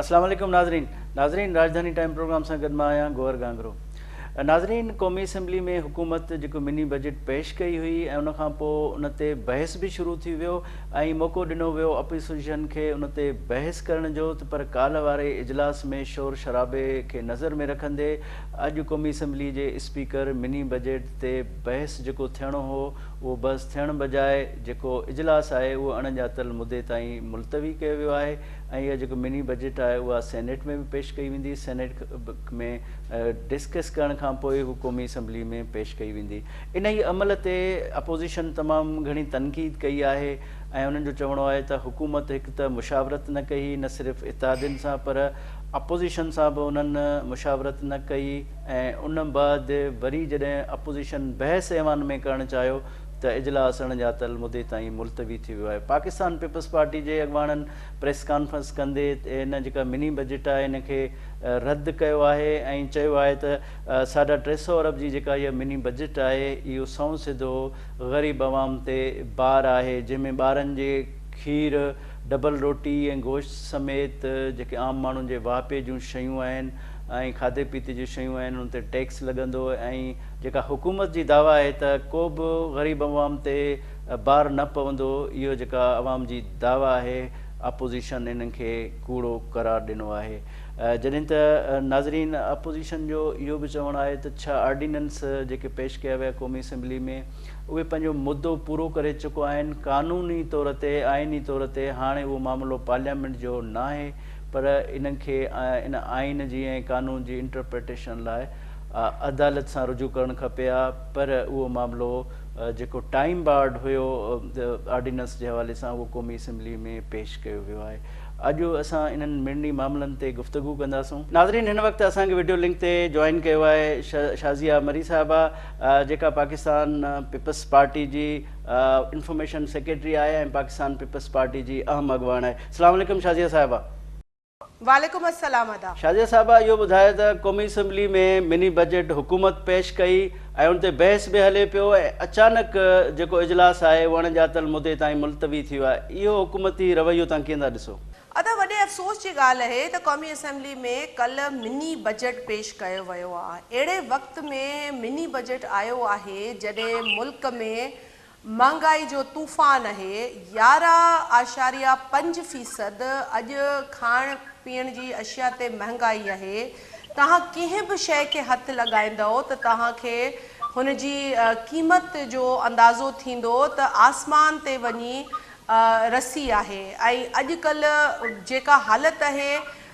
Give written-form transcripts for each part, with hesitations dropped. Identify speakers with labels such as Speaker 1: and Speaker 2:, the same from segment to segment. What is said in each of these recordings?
Speaker 1: अस्सलाम वालेकुम नाज़रीन राजधानी टाइम प्रोग्राम से गॾु मां आहियां गोहर गांगरो। नाज़रीन, क़ौमी असम्बली में हुकूमत जेको मिनी बजट पेश कई हुई ऐं उन खां पोइ उन ते बहस बि शुरू थी वियो ऐं मौक़ो ॾिनो वियो अपोज़िशन खे उन ते बहस करण जो। त पर काल्ह वारे इजलास में शोर शराबे खे नज़र में रखंदे अॼु क़ौमी असम्बली जे स्पीकर मिनी बजट ते बहस जेको थियणो हो उहो बस थियण बजाए जेको इजलास आहे उहो अणॼातल मुदे ताईं मुलतवी कयो वियो आहे ऐं इहा जेको मिनी बजट आहे उहा सेनेट में बि पेश कई वेंदी। सेनेट में डिस्कस करण खां पोइ हू क़ौमी असम्बली में पेश कई वेंदी। इन ई अमल ते अपोज़िशन तमामु घणी तनक़ीद कई आहे ऐं उन्हनि जो चवणो आहे त हुकूमत हिकु त मुशावरत न कई, न सिर्फ़ु इत्तेहादियुनि सां पर अपोज़िशन सां बि उन्हनि मुशावरत न कई ऐं उन बैदि वरी जॾहिं अपोज़िशन बहस ऐवान में करणु चाहियो त इजलास अणॼातल मुदे ताईं मुलतवी थी वियो आहे। पाकिस्तान पीपल्स पार्टी जे अॻुवाणनि प्रेस कॉन्फ्रेंस कंदे इन जेका मिनी बजट आहे इन खे रद्द कयो आहे ऐं चयो आहे त 350 अरब जी जेका इहा मिनी बजट आहे इहो सौ सिधो ग़रीब अवाम ते बार आहे, जंहिंमें ॿारनि जे खीर, डबल रोटी ऐं गोश्त समेत जेके आम माण्हुनि जे वापे जूं शयूं आहिनि ऐं खाधे पीते जूं शयूं आहिनि उन ते टैक्स लॻंदो ऐं जेका हुकूमत जी दावा आहे त को बि ग़रीब अवाम ते बार न पवंदो, इहो जेका अवाम जी दावा आहे अपोज़िशन इन्हनि खे कूड़ो करार ॾिनो आहे। जॾहिं त नाज़रीन अपोज़िशन जो इहो बि चवणु आहे त छा ऑर्डिनेंस जेके पेश कया विया क़ौमी असम्बली में उहे पंहिंजो मुदो पूरो करे चुको आहिनि क़ानूनी तौर ते, आइनी तौर ते। हाणे उहो मामिलो पार्लियामेंट जो न आहे पर इन्हनि खे इन आइन जी ऐं क़ानून जी इंटरप्रिटेशन लाइ अदालत सां रुजू करणु खपे हा, पर उहो मामिलो जेको टाइम बार्ड हुयो ऑर्डिनेंस जे हवाले सां उहो क़ौमी असम्बली में पेश कयो वियो आहे। अॼु असां इन्हनि मिनी मामलनि ते गुफ़्तगू कंदासूं। नाज़रीन, हिन वक़्तु असांखे वीडियो लिंक ते जॉइन कयो आहे शाज़िया मरी साहिबा, जेका पाकिस्तान पीपल्स पार्टी जी इंफॉर्मेशन सेक्रेटरी आहे ऐं पाकिस्तान पीपल्स पार्टी जी अहम अॻुवान आहे। अस्सलाम वालेकुम शाज़िया साहिबा।
Speaker 2: वालेकुम अस्सलाम। अदा
Speaker 1: शाज़िया साहिबा, इहो ॿुधायो त क़ौमी असम्बली में मिनी बजट हुकूमत पेश कई ऐं उन ते बहस बि हले पियो ऐं अचानक जेको इजलास आहे उहो अणॼातल मुदे ताईं मुलतवी थी वियो आहे, इहो हुकूमती रवैयो तव्हां कीअं था ॾिसो?
Speaker 2: अदा वॾे अफ़सोस जी ॻाल्हि आहे त क़ौमी असम्बली में कल्ह मिनी बजट पेश कयो वियो आहे। अहिड़े वक़्त में मिनी बजट आयो आहे जॾहिं मुल्क में महांगाई जो तूफ़ान आहे। 11.5% अॼु खाइण पीअण जी अशिया ते महांगाई आहे। तव्हां कंहिं बि शइ खे हथु लॻाईंदव त तव्हांखे हुन जी क़ीमत जो अंदाज़ो थींदो त आसमान ते वञी रसी आहे। ऐं अॼुकल्ह जेका हालत आहे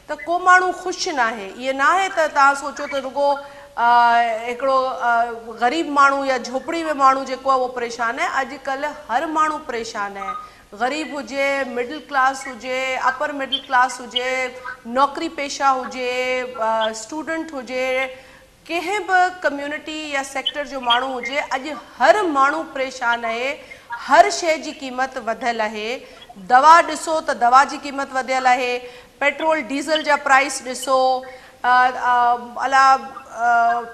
Speaker 2: त को माण्हू ख़ुशि न आहे। इहे न आहे त तव्हां सोचो त रुगो हिकिड़ो ग़रीब माण्हू या झोपड़ी में माण्हू जेको आहे उहो परेशान आहे। अॼुकल्ह हर माण्हू परेशान आहे, ग़रीब हुजे, मिडिल क्लास हुजे, अपर मिडिल क्लास हुजे, नौकरी पेशा हुजे, स्टूडेंट हुजे, कंहिं बि कम्यूनिटी या सेक्टर जो माण्हू हुजे, अॼु हर माण्हू परेशान आहे। हर शइ जी क़ीमत वधियल आहे। दवा ॾिसो त दवा जी क़ीमत वधियल आहे। पेट्रोल डीज़ल जा प्राइस ॾिसो। अला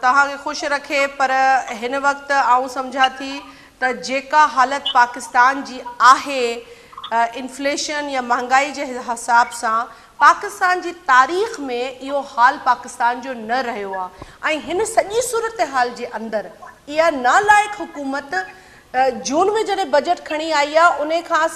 Speaker 2: तव्हांखे ख़ुशि रखे पर हिन वक़्तु आउं सम्झां थी त जेका हालत पाकिस्तान जी आहे इन्फ्लेशन या महांगाई जे हिसाब सां, पाकिस्तान जी तारीख़ में इहो हाल पाकिस्तान जो न रहियो आहे। ऐं हिन सॼी सूरत हाल जे अंदरि इहा नालाइक़ हुकूमत जून में जॾहिं बजट खणी आई आहे उन खां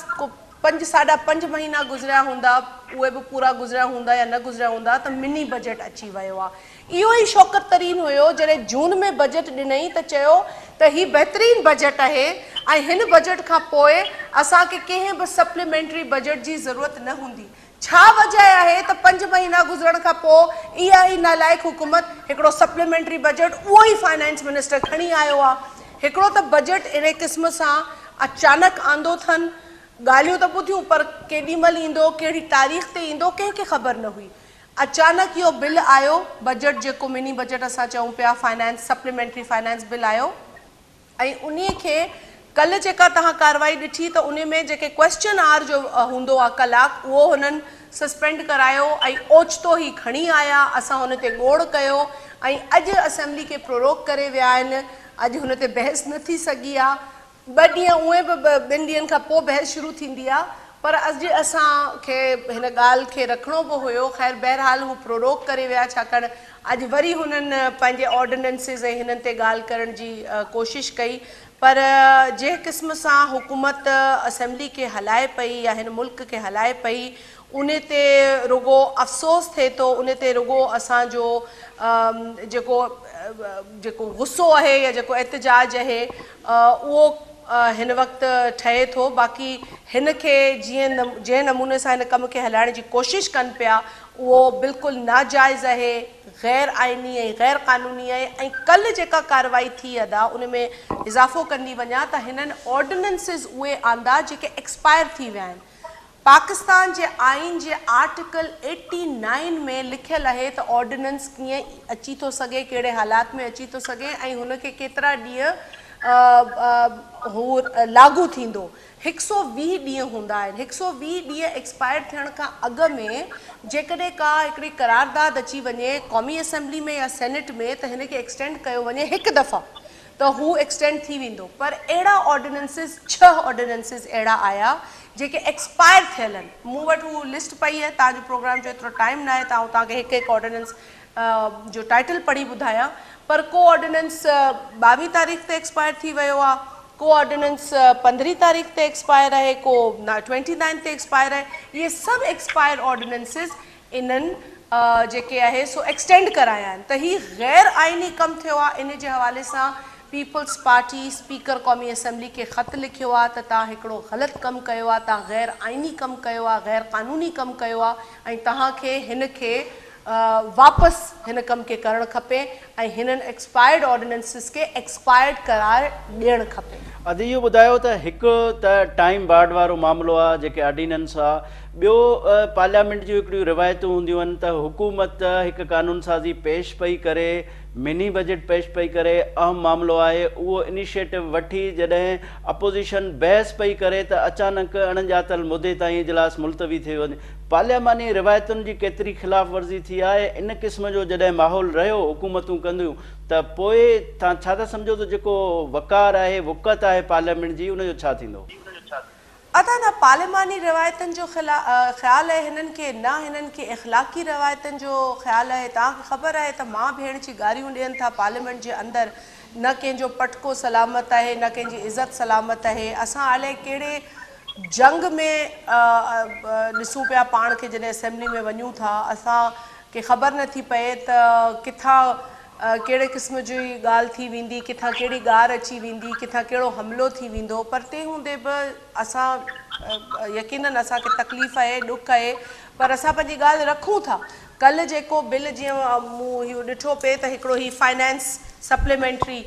Speaker 2: 5.5 महीना गुज़रिया हूंदा, उहे बि पूरा गुज़रिया हूंदा या न गुज़रिया हूंदा त मिनी बजट अची वियो आहे। इहो ई शौक़त तरीन हुयो जॾहिं जून में बजट ॾिनई त चयो त हीउ बहितरीनु बजट आहे ऐं हिन बजट खां पोइ असांखे कंहिं बि सप्लीमेंट्री बजट जी ज़रूरत न हूंदी। छा वजह आहे त 5 महीना गुज़रण खां पोइ इहा ई नालाइक़ हुकूमत हिकिड़ो सप्लीमेंट्री बजट उहो ई फाइनेंस मिनिस्टर खणी आयो आहे। हिकिड़ो त बजट अहिड़े क़िस्म सां अचानक आंदो अथनि, ॻाल्हियूं त ॿुधियूं पर केॾी महिल ईंदो, कहिड़ी तारीख़ ते ईंदो, कंहिंखे ख़बर न हुई। अचानक इहो बिल आयो, बजट जेको मिनी बजट असां चऊं पिया, फाइनेंस सप्लीमेंट्री फाइनेंस बिल आयो ऐं उन खे कल्ह जेका तव्हां कार्रवाई ॾिठी त उन में जेके क्वेश्चन आवर जो हूंदो आहे कलाक, उहो हुननि सस्पेंड करायो ऐं ओचितो ई खणी आया। असां हुन ते ॻोड़ कयो ऐं अॼु असेंबली खे प्रोरोग करे विया आहिनि। अॼु हुन ते बहस न थी सघी आहे। 2 ॾींहं उहे बि 2 ॾींहंनि खां पोइ बहस शुरू थींदी आहे। पर अॼु असांखे हिन ॻाल्हि खे रखिणो बि हुयो। ख़ैर बहरहाल हू प्रोरोक करे विया, छाकाणि अॼु वरी हुननि पंहिंजे ऑर्डिनेंसिस ऐं हिननि ते ॻाल्हि करण जी कोशिशि कई। पर जंहिं क़िस्म सां हुकूमत असेंबली खे हलाए पई या हिन मुल्क खे हलाए पई, उन ते रुगो अफ़सोस थिए थो, उन ते रुगो असांजो जेको गुस्सो आहे या जेको एहतजाज आहे उहो हिन वक़्तु ठहे थो। बाक़ी हिन खे जंहिं नमूने सां हिन कम खे हलाइण जी कोशिशि कनि पिया उहो बिल्कुलु नाजाइज़ आहे, गैर आइनी ऐं गैर क़ानूनी आहे। ऐं कल्ह जेका कार्रवाई थी अदा उन में इज़ाफ़ो कंदी वञा त हिननि ऑर्डिनेंसिस उहे आंदा जेके एक्सपायर थी विया आहिनि। पाकिस्तान जे आइन जे आर्टिकल 89 में लिखियलु आहे त ऑर्डिनेंस कीअं अची थो सघे, कहिड़े हालात में अची थो सघे ऐं हुनखे केतिरा ॾींहं हू लागू थींदो। 120 ॾींहं हूंदा आहिनि। 120 ॾींहं एक्सपायर थियण खां अॻु में जेकॾहिं का हिकिड़ी करारदाद अची वञे क़ौमी असेंबली में या सेनेट में त हिन खे एक्सटेंड कयो वञे हिकु दफ़ा त हू एक्सटेंड थी वेंदो। पर अहिड़ा ऑर्डिनेंसिस 6 ऑर्डिनेंसिस अहिड़ा आया जेके एक्सपायर थियल आहिनि। मूं वटि हू लिस्ट पई आहे, तव्हांजो प्रोग्राम जो एतिरो टाइम न आहे त आउं तव्हांखे हिकु हिकु ऑर्डिनेंस जो टाइटल पढ़ी ॿुधायां। पर को ऑर्डिनेंस 22 तारीख़ ते एक्सपायर थी वियो आहे, को ऑर्डिनेंस 15 तारीख़ ते एक्सपायर आहे, को 29 ते एक्सपायर आहे। इहे सभु एक्सपायर ऑर्डिनेंसिस इन्हनि जेके आहे सो एक्सटेंड कराया आहिनि। त हीउ गैर आइनी कमु थियो आहे। इन जे हवाले सां पीपल्स पार्टी स्पीकर क़ौमी असेंबली खे ख़त लिखियो आहे त तव्हां हिकिड़ो ग़लति कमु कयो आहे, तव्हां गैर आइनी कमु कयो आहे, गैर क़ानूनी कमु कयो आहे ऐं तव्हांखे हिन खे वापसि हिन कम खे करणु खपे ऐं हिननि एक्सपायर्ड ऑर्डिनेंसिस खे एक्सपायर्ड करार ॾियणु खपे।
Speaker 1: अॼु इहो ॿुधायो त हिकु त टाइम बार्ड वारो मामिलो आहे जेके ऑर्डिनेंस आहे। ॿियो पार्लियामेंट जूं हिकिड़ियूं रिवायतूं हूंदियूं आहिनि त हुकूमत हिकु कानून साज़ी पेश पई करे, मिनी बजट पेश पई करे, अहम मामिलो आहे उहो इनिशिएटिव वठी जॾहिं अपोज़िशन बहस पई करे त अचानक अणॼातल मुदे ताईं इजलास मुलतवी थी वञे। पार्लियामानी रिवायतुनि जी केतिरी ख़िलाफ़ वर्ज़ी थी आहे? इन क़िस्म जो जॾहिं माहौल रहियो हुकूमतूं कंदियूं त पोइ तव्हां छा था सम्झो त जेको वक़ार आहे, वुक़त आहे पार्लियामेंट जी, उनजो छा थींदो?
Speaker 2: अदा न पार्लियामानी रिवायतुनि जो ख़्यालु आहे हिननि खे, न हिननि खे इख़्लाक़ी रिवायतुनि जो ख़्यालु आहे। तव्हांखे ख़बर आहे त मां भेण जी गारियूं ॾियनि था पार्लियामेंट जे अंदरि, न कंहिंजो पटको सलामत आहे, न कंहिंजी इज़त सलामत आहे। असां अलाए कहिड़े जंग में ॾिसूं पिया पाण खे जॾहिं असेंबली में वञूं था, असांखे ख़बर नथी पए त किथां कहिड़े क़िस्म जी ॻाल्हि थी वेंदी, किथां कहिड़ी ॻार अची वेंदी, किथां कहिड़ो हमिलो थी वेंदो। पर तंहिं हूंदे बि असां यकीनन असांखे तकलीफ़ आहे, ॾुख आहे, पर असां पंहिंजी ॻाल्हि रखूं था। कल्ह जेको बिल जीअं मूं इहो ॾिठो पिए त हिकिड़ो ही फाइनेंस सप्लीमेंट्री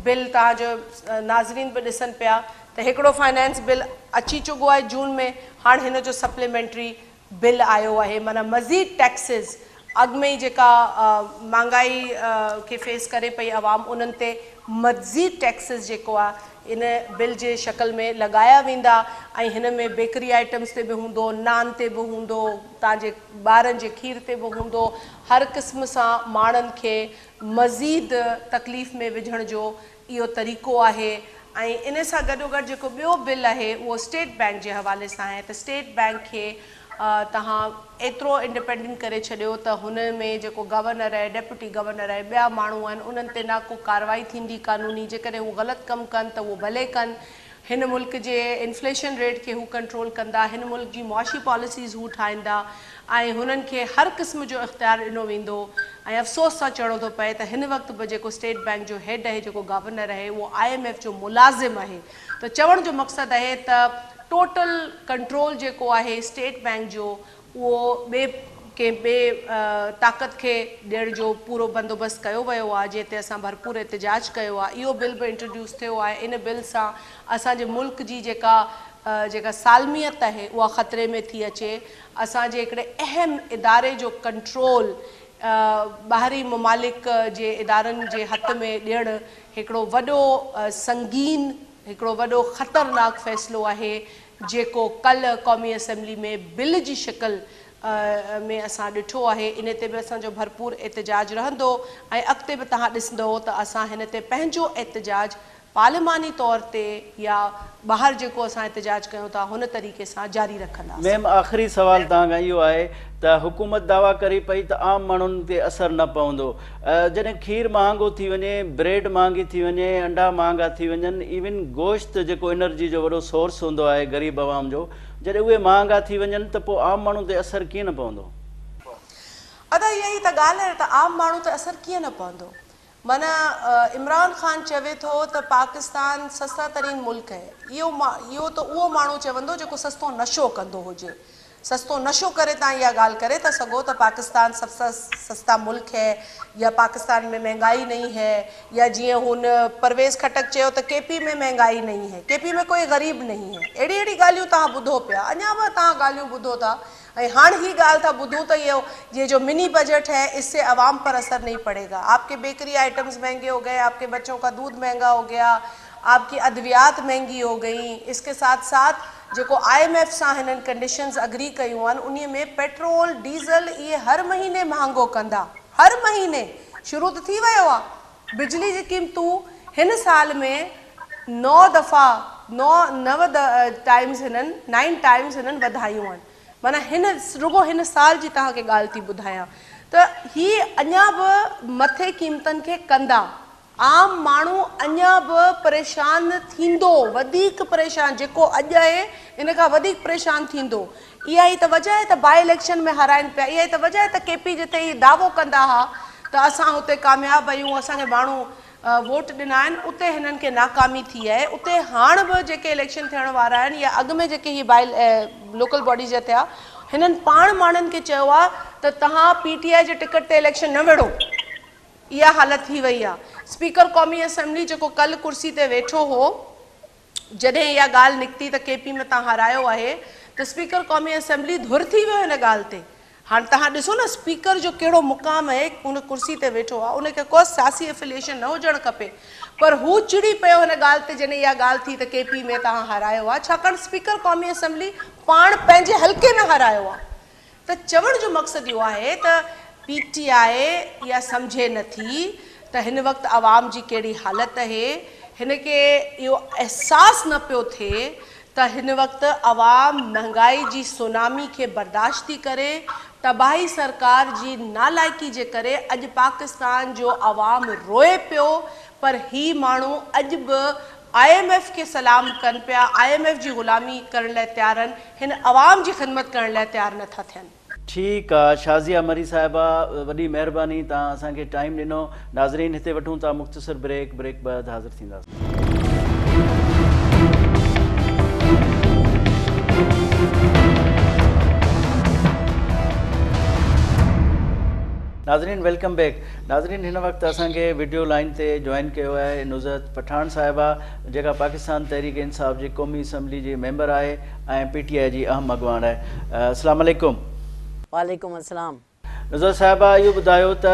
Speaker 2: बिल तव्हांजो नाज़रीन बि ॾिसनि पिया त हिकिड़ो फाइनेंस बिल अची चुको आहे जून में, हाणे हिन जो सप्लीमेंट्री बिल आयो आहे। माना मज़ीद टैक्सिस अॻु में ई जेका महांगाई खे फेस करे पई आवाम, उन्हनि ते मज़ीद टैक्सिस जेको आहे इन बिल जे शक्ल में लॻाया वेंदा ऐं हिन में बेकरी आइटम्स ते बि हूंदो, नान ते बि हूंदो, तव्हांजे ॿारनि जे खीर ते बि हूंदो। हर क़िस्म सां माण्हुनि खे मज़ीद तकलीफ़ में विझण जो इहो तरीक़ो आहे। ऐं इन सां गॾोगॾु जेको ॿियो बिल आहे उहो स्टेट बैंक जे हवाले सां आहे त स्टेट बैंक खे तव्हां एतिरो इंडिपेंडेंट करे छॾियो त हुन में जेको गवर्नर आहे, डेप्यूटी गवर्नर आहे, ॿिया माण्हू आहिनि, उन्हनि ते ना को कार्रवाई थींदी कानूनी। जेकॾहिं हू ग़लति कमु कनि त उहो भले कनि। हिन मुल्क जे इन्फ्लेशन रेट खे हू कंट्रोल कंदा, हिन मुल्क जी मुआशी पॉलिसीज़ हू ठाहींदा ऐं हुननि खे हर क़िस्म जो इख़्तियार ॾिनो वेंदो। ऐं अफ़सोस सां चवणो थो पए त हिन वक़्तु बि जेको स्टेट बैंक जो हेड आहे, जेको गवर्नर आहे, उहो IMF जो मुलाज़िम आहे। त चवण जो मक़सदु आहे त टोटल कंट्रोल जेको आहे स्टेट बैंक जो उहो ॿिए ताक़त खे ॾियण जो पूरो बंदोबस्तु कयो वियो आहे, जंहिं ते असां भरपूर एहतिजाज कयो आहे। इहो बिल बि इंट्रोड्यूस थियो आहे। इन बिल सां असांजे मुल्क जी जेका सालमियत आहे उहा ख़तरे में थी अचे। असांजे हिकिड़े अहम इदारे जो कंट्रोल ॿाहिरी ममालिक जे इदारनि जे हथ में ॾियणु हिकिड़ो वॾो संगीन, हिकिड़ो वॾो ख़तरनाक फ़ैसिलो आहे, जेको कल्ह क़ौमी असेंबली में बिल जी शिकिल में असां ॾिठो आहे। इन ते बि असांजो भरपूर एहतिजाज रहंदो ऐं अॻिते बि तव्हां ॾिसंदो त असां हिन ते पंहिंजो एहतिजाज पार्लिमानी तौर ते या ॿाहिरि जेको असां एहतजाज कयूं था हुन तरीक़े सां जारी रखंदासीं।
Speaker 1: मैम आख़िरी सवाल तव्हां खां इहो आहे त हुकूमत दावा करी पई त आम माण्हुनि ते असरु न पवंदो, जॾहिं खीर महांगो थी वञे, ब्रेड महांगी थी वञे, अंडा महांगा थी वञनि, इवन गोश्त जेको एनर्जी जो वॾो सोर्स हूंदो आहे ग़रीब आवाम जो, जॾहिं उहे महांगा थी वञनि त पोइ आम माण्हू ते असरु कीअं न पवंदो?
Speaker 2: अदा इहा ई त ॻाल्हि आहे त आम माण्हू ते असरु कीअं न पवंदो। माना इमरान ख़ान चवे थो त पाकिस्तान सस्ता तरीन मुल्क आहे, इहो त उहो माण्हू चवंदो जेको सस्तो नशो कंदो हुजे। सस्तो नशो करे तव्हां इहा ॻाल्हि करे था सघो त पाकिस्तान सस्ता मुल्क है या पाकिस्तान में महंगाई नहीं है, या जीअं हुन परवेज़ खटक चयो त केपी में महंगाई नहीं है, केपी में कोई ग़रीब नहीं है। अहिड़ी अहिड़ी ॻाल्हियूं तव्हां ॿुधो पिया, अञा बि तव्हां ॻाल्हियूं ॿुधो था। ऐं हाणे ही ॻाल्हि था ॿुधूं त ये जो मिनी बजट है इससे आवाम पर असर नहीं पड़ेगा, आपके बेकरी आइटम्स महंगे हो गए, आपके बच्चों का दूध महंगा हो गया, आपकी अद्वियात महंगी हो गई। इसके साथ साथ जेको IMF सां हिननि कंडीशंस अग्री कयूं आहिनि उन में पेट्रोल डीज़ल इहे हर महीने महांगो कंदा, हर महीने। शुरू त थी वियो आहे। बिजली जी क़ीमतूं हिन साल में 9 टाइम्स हिननि 9 टाइम्स हिननि वधायूं आहिनि। माना रुगो हिन साल जी तव्हांखे ॻाल्हि थी ॿुधायां त ही अञा बि मथे क़ीमतनि खे कंदा। आम माण्हू अञा बि परेशान थींदो, वधीक परेशान, जेको अॼु आहे इन खां वधीक परेशान थींदो। इहा ई त वजह आहे त बाई इलेक्शन में हाराइनि पिया, इहा ई त वजह आहे त केपी जिते ही दावो कंदा हुआ त असां हुते कामयाबु आहियूं, असांखे माण्हू वोट ॾिना आहिनि, उते हिननि खे नाकामी थी आहे। उते हाणे बि जेके इलेक्शन थियण वारा आहिनि या अॻु में जेके ही लोकल बॉडी जा थिया, हिननि पाण माण्हुनि खे चयो आहे त तव्हां PTI जे टिकट ते इलेक्शन न विढ़ो। इहा हालत थी वई आहे। स्पीकर क़ौमी असेंबली जेको कल्ह कुर्सी ते वेठो हो, जॾहिं इहा ॻाल्हि निकिती त केपी में तव्हां हारायो आहे त स्पीकर क़ौमी असेंबली धुर थी वियो हिन ॻाल्हि ते। हाणे तव्हां ॾिसो न स्पीकर जो कहिड़ो मुक़ाम आहे, उन कुर्सी ते वेठो आहे, उनखे को सियासी एफिलिएशन न हुजणु खपे, पर हू चिड़ी पियो हिन ॻाल्हि ते जॾहिं इहा ॻाल्हि थी त केपी में तव्हां हारायो आहे, छाकाणि स्पीकर क़ौमी असेंबली पाण पंहिंजे हल्के में हारायो आहे। त चवण जो मक़सदु इहो आहे त PTI इहा सम्झे नथी त हिन वक़्तु आवाम जी कहिड़ी हालत आहे, हिन खे इहो अहसासु न पियो थिए त हिन वक़्तु आवाम महांगाई जी सुनामी खे बर्दाश्त थी करे। तबाही सरकार जी नालाइकी जे करे अॼु पाकिस्तान जो आवाम रोए पियो, पर ही माण्हू अॼु बि IMF खे सलाम कनि पिया, IMF जी ग़ुलामी करण लाइ तयारु आहिनि, हिन आवाम जी ख़िदमत करण लाइ तयारु नथा थियनि।
Speaker 1: ठीकु आहे शाज़िया मरी साहिबा, वॾी महिरबानी, तव्हां असांखे टाइम ॾिनो। नाज़रीन हिते वठूं था मुख़्तसर ब्रेक बैदि हाज़िर थींदासीं। नाज़रीन वेलकम बैक। नाज़रीन हिन वक़्तु असांखे वीडियो लाइन ते जॉइन कयो आहे नुज़रत पठान साहिबा, जेका पाकिस्तान तहरीक इंसाफ़ जी क़ौमी असम्बली जी मेंबर आहे ऐं PTI जी अहम अॻवान आहे। अस्सलाम वालेकुम।
Speaker 3: वालेकुम अस्सलाम।
Speaker 1: नुज़रत साहिबा इहो ॿुधायो त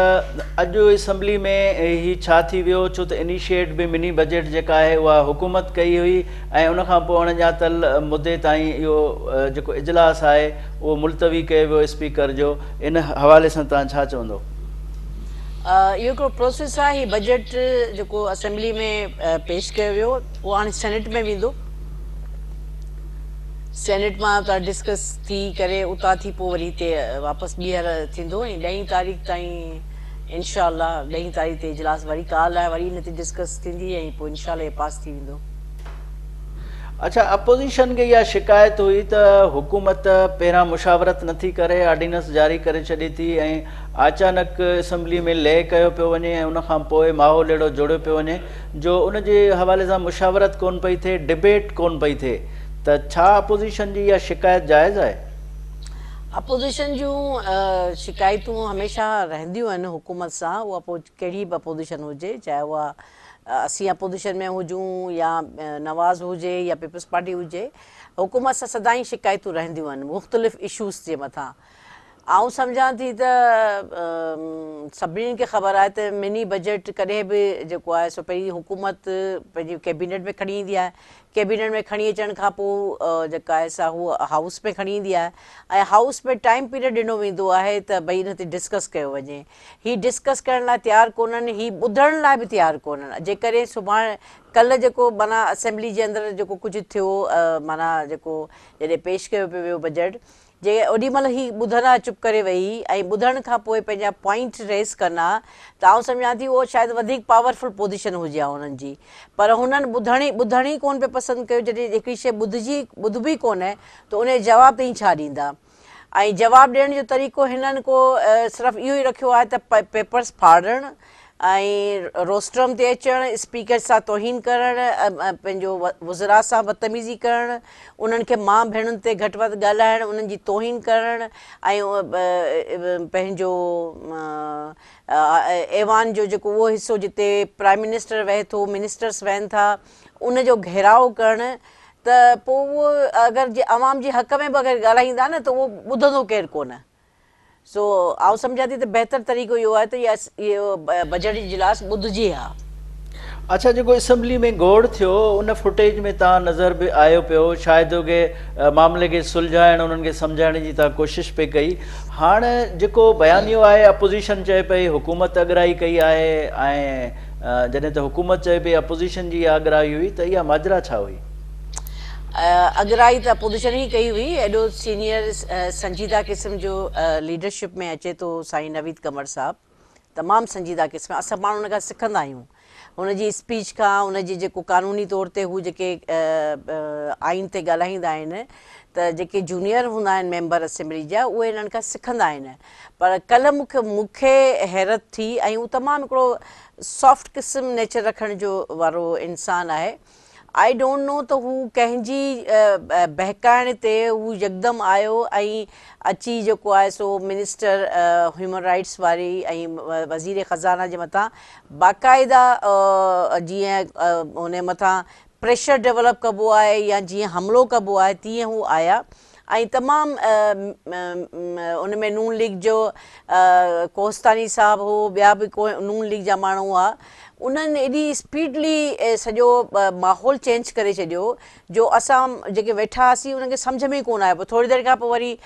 Speaker 1: अॼु असम्बली में ही छा थी वियो, छो त इनिशिएट बि मिनी बजट जेका आहे उहा हुकूमत कई हुई ऐं उनखां पोइ अणॼातल मुदे ताईं इहो जेको इजलास आहे उहो मुलतवी कयो वियो स्पीकर जो, इन हवाले सां तव्हां छा चवंदो?
Speaker 3: इहो हिकिड़ो प्रोसेस आहे। हीउ बजट जेको असेंबली में पेश कयो वियो उहो हाणे सेनेट में वेंदो, सेनेट मां उतां डिस्कस थी करे उतां थी पोइ वरी हिते वापसि ॿीहर थींदो ऐं 10 तारीख़ ताईं इंशाअल्लाह 10 तारीख़ ते इजलास वरी काल्ह आहे, वरी हिन ते डिस्कस थींदी ऐं पोइ इंशाअल्लाह पास थी वेंदो।
Speaker 1: अच्छा, अपोज़िशन खे इहा शिकायत हुई त हुकूमत पहिरां मुशावरत नथी करे, ऑर्डिनेंस जारी करे छॾे थी ऐं अचानक असम्बली में लय कयो पियो वञे ऐं उनखां पोइ माहौल अहिड़ो जोड़ियो पियो वञे जो उनजे हवाले सां मुशावरत कोन पई थिए, डिबेट कोन पई थिए, त छा अपोज़िशन जी इहा शिकायत जाइज़ आहे?
Speaker 3: अपोज़िशन जूं शिकायतूं हमेशह रहंदियूं आहिनि हुकूमत सां, उहा पोइ कहिड़ी बि अपोज़िशन हुजे, चाहे उहा असीं अपोज़िशन में हुजूं या नवाज़ हुजे या पीपल्स पार्टी हुजे, हुकूमत सां सदाईं शिकायतूं रहंदियूं आहिनि मुख़्तलिफ़ इशूज़ जे मथां। आउं सम्झां थी त सभिनीनि खे ख़बर आहे त मिनी बजट कॾहिं बि जेको आहे सो पहिरीं हुकूमत पंहिंजी कैबिनेट में खणी ईंदी आहे, कैबिनेट में खणी अचण खां पोइ जेका आहे सा हूअ हाउस में खणी ईंदी आहे ऐं हाउस में टाइम पीरियड ॾिनो वेंदो आहे त भई हिन ते डिस्कस कयो वञे। हीअ डिस्कस करण लाइ तयारु कोन्हनि, हीअ ॿुधण लाइ बि तयारु कोन्हनि। जेकॾहिं सुभाणे कल्ह जेको माना असेंबली जे अंदरि जेको कुझु थियो माना जेको जॾहिं पेश कयो पियो वियो बजट, जे ओॾी महिल ई ॿुधंदा चुप करे वेही ऐं ॿुधण खां पोइ पंहिंजा पॉइंट रेस कंदा त आउं सम्झां थी उहो शायदि वधीक पावरफुल पोज़ीशन हुजे हा उन्हनि जी, पर हुननि ॿुधण ई कोन पियो पसंदि कयो। जॾहिं हिकिड़ी शइ ॿुधबी कोन्हे त उन जो जवाबु ताईं छा ॾींदा, ऐं जवाबु ॾियण जो तरीक़ो हिननि को सिर्फ़ु इहो ई रखियो आहे त पेपर्स फाड़णु ऐं रोस्ट्रम ते अचणु, स्पीकर सां तौहीन करणु, पंहिंजो वज़रा सां बदतमीज़ी करणु, उन्हनि खे माउ भेणुनि ते घटि वधि ॻाल्हाइणु, उन्हनि जी तौहीन करणु ऐं पंहिंजो ऐवान जो जेको उहो हिसो जिते प्राइम मिनिस्टर वेहे थो, मिनिस्टर्स वेहनि था, उनजो घेराव करणु, त पोइ उहो अगरि जे अवाम जे हक़ में बि अगरि ॻाल्हाईंदा न त उहो ॿुधंदो केरु कोन। सो आउं सम्झां थी त बहितर तरीक़ो इहो आहे त इहो बजट जी इजलास ॿुधिजे हा।
Speaker 1: अच्छा, जेको असेंबली में गौड़ थियो उन फुटेज में तव्हां नज़र बि आयो पियो, शायदि के मामले खे सुलझाइण, उन्हनि खे सम्झाइण जी तव्हां कोशिशि पई कई। हाणे जेको बयानियो आहे, अपोज़िशन चए पई हुकूमत अगराई कई आहे, ऐं जॾहिं त हुकूमत चए पई अपोज़िशन जी अगराई हुई, त इहा माजरा छा हुई?
Speaker 3: अगराई त अपोज़िशन ई कई हुई। एॾो सीनियर संजीदा क़िस्म जो लीडरशिप में अचे थो साईं नवीद कमर साहब, तमामु संजीदा क़िस्म। असां माण्हू हुन खां सिखंदा आहियूं, हुनजी स्पीच खां, हुनजी जेको कानूनी तौर ते हू जेके आइन ते ॻाल्हाईंदा आहिनि, त जेके जूनियर हूंदा आहिनि मेंबर असेंबली जा, उहे हिननि खां सिखंदा आहिनि। पर कल्ह मूंखे हैरत थी, ऐं हू तमामु हिकिड़ो सॉफ्ट क़िस्म नेचर रखण जो वारो इंसानु आहे। आई डोंट नो त हू कंहिंजी बहकाइण ते हू यकदमि आयो ऐं अची जेको आहे सो मिनिस्टर ह्यूमन राइट्स वारी ऐं वज़ीर ख़ज़ाना जे मथां बाक़ाइदा जीअं उन मथां प्रेशर डेवलप कबो आहे या जीअं हमिलो कबो आहे, तीअं हू आया ऐं तमामु उन में नून लीग जो कोहस्तानी साहब हो, ॿिया बि नून लीग जा माण्हू हुआ, उन्हनि एॾी स्पीडली सॼो माहौल चेंज करे छॾियो जो असां जेके वेठा हुआसीं उन्हनि खे सम्झ में ई कोन आयो। पोइ थोरी देरि खां पोइ वरी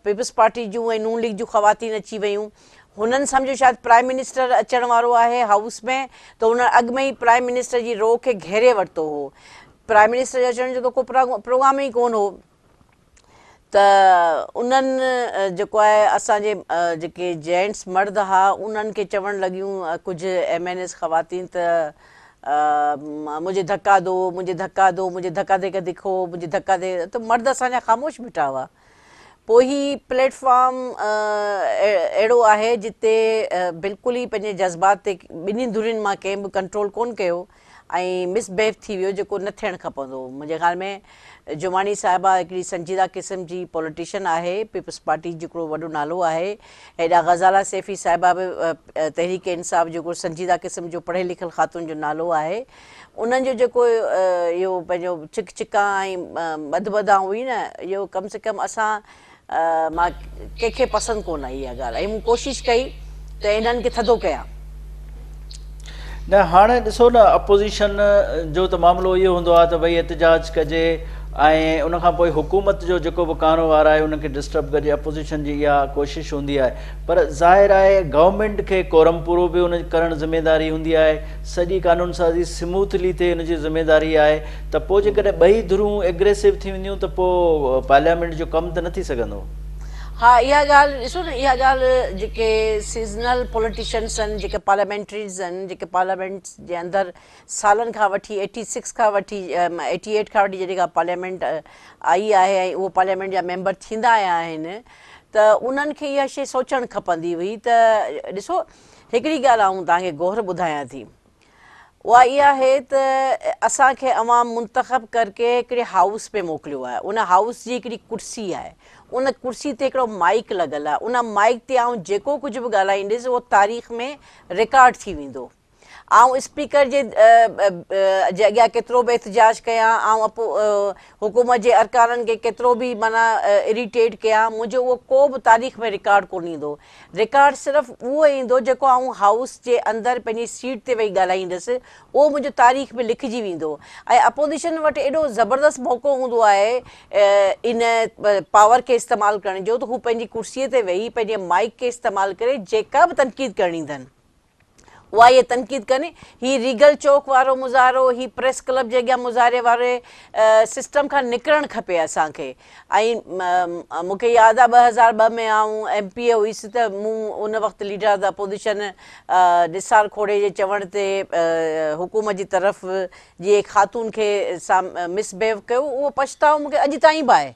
Speaker 3: पीपल्स पार्टी जूं ऐं नून लीग जूं ख़वातीन अची वियूं। हुननि सम्झो शायदि प्राइम मिनिस्टर अचण वारो आहे हाउस में, त हुन अॻु में ई प्राइम मिनिस्टर जी रो खे घेरे वरितो हो। प्राइम मिनिस्टर जे अचण जो त को प्रोग्राम ई कोन हो। त उन्हनि जेको आहे असांजे जेके जेंट्स मर्द हुआ उन्हनि खे चवणु लॻियूं कुझु MNS ख़वातीन त मुझे धक्का दो, मुझे धक्का दो, मुझे धक्का दे के दिखो, मुझे धक्का दे, त मर्द असांजा ख़ामोश बीठा हुआ। पोइ ही प्लेटफॉर्म अहिड़ो आहे जिते बिल्कुलु ई पंहिंजे जज़्बात ते ॿिन्ही धुरियुनि मां कंहिं बि कंट्रोल कोन कयो ऐं मिसबिहेव थी वियो, जेको न थियणु खपंदो। मुंहिंजे ख़्याल में जुमानी साहिबा हिकिड़ी संजीदा क़िस्म जी पॉलिटिशियन आहे, पीपल्स पार्टी जो हिकिड़ो वॾो नालो आहे। हेॾा ग़ज़ाला सैफ़ी साहिबा बि तहरीक इंसाफ़ जो हिकिड़ो संजीदा क़िस्म जो पढ़ियल लिखियल ख़ातून जो नालो आहे। उन्हनि जो जेको इहो पंहिंजो चिका ऐं बदबदा हुई न, इहो कम से कम असां मां कंहिंखे पसंदि कोन आई इहा ॻाल्हि, ऐं मूं कोशिशि कई त इन्हनि खे थधो कयां।
Speaker 1: न हाणे ॾिसो न, अपोज़िशन जो त मामिलो इहो हूंदो आहे त भई एहतजाज कजे ऐं उनखां पोइ हुकूमत जो जेको बि कारोबार आहे उनखे डिस्टर्ब कजे, अपोज़िशन जी इहा कोशिशि हूंदी आहे। पर ज़ाहिर आहे गवर्नमेंट खे कोरम पूरो बि उन करणु ज़िमेदारी हूंदी आहे, सॼी कानून साज़ी स्मूथली थिए उनजी ज़िमेदारी आहे। त पोइ जेकॾहिं ॿई धुरूं एग्रेसिव थी वेंदियूं त पोइ पार्लियामेंट जो कमु त न थी सघंदो।
Speaker 3: हा, इहा ॻाल्हि ॾिसो न, इहा ॻाल्हि जेके सीज़नल पॉलिटिशियंस आहिनि, जेके पार्लियामेंट्रीज़ आहिनि, जेके पार्लियामेंट जे अंदरि सालनि खां वठी 86 खां वठी 88 खां वठी जॾहिं खां पार्लियामेंट आई आहे ऐं उहो पार्लियामेंट जा मेंबर थींदा आया आहिनि, त उन्हनि खे इहा शइ सोचणु खपंदी हुई। त ॾिसो, हिकिड़ी ॻाल्हि आऊं तव्हांखे गौर ॿुधायां थी, उहा इहा आहे त असांखे अवाम मुंतख़ब करके हिकिड़े हाउस में मोकिलियो आहे। उन हाउस जी हिकिड़ी कुर्सी आहे, उन कुर्सी ते हिकिड़ो माइक लॻल आहे। उन माइक ते आऊं जेको कुझु बि ॻाल्हाईंदसि उहो तारीख़ में रिकॉर्ड थी वेंदो। आउं स्पीकर जे अॻियां केतिरो बि एहतजाज कयां, हुकूमत जे अरकाननि खे केतिरो बि माना इरिटेट कयां, मुंहिंजो उहो को बि तारीख़ में रिकॉर्ड कोन ईंदो। रिकॉर्ड सिर्फ़ु उहो ईंदो जेको आउं हाउस जे अंदरि पंहिंजी सीट ते वेही ॻाल्हाईंदसि, उहो मुंहिंजो तारीख़ में लिखिजी वेंदो। ऐं अपोज़िशन वटि एॾो ज़बरदस्त मौक़ो हूंदो आहे इन पावर खे इस्तेमालु करण जो, त हू पंहिंजी कुर्सीअ ते वेही पंहिंजे माइक खे इस्तेमालु करे जेका बि तनक़ीद करणी अथनि उहा इहे तनक़ीद कनि। हीउ रीगल चौक वारो मुज़ाहिरो, हीउ प्रेस क्लब जे अॻियां मुज़ाहिरे वारे सिस्टम खां निकिरणु खपे असांखे। ऐं मूंखे यादि आहे 2002 में आउं MP हुईसि त मूं उन वक़्तु leader of the opposition Nisar खोड़े जे चवण ते हुकूमत जी तरफ़ जे ख़ातून खे मिसबिहेव कयो, उहो पछताओ मूंखे अॼु ताईं बि आहे।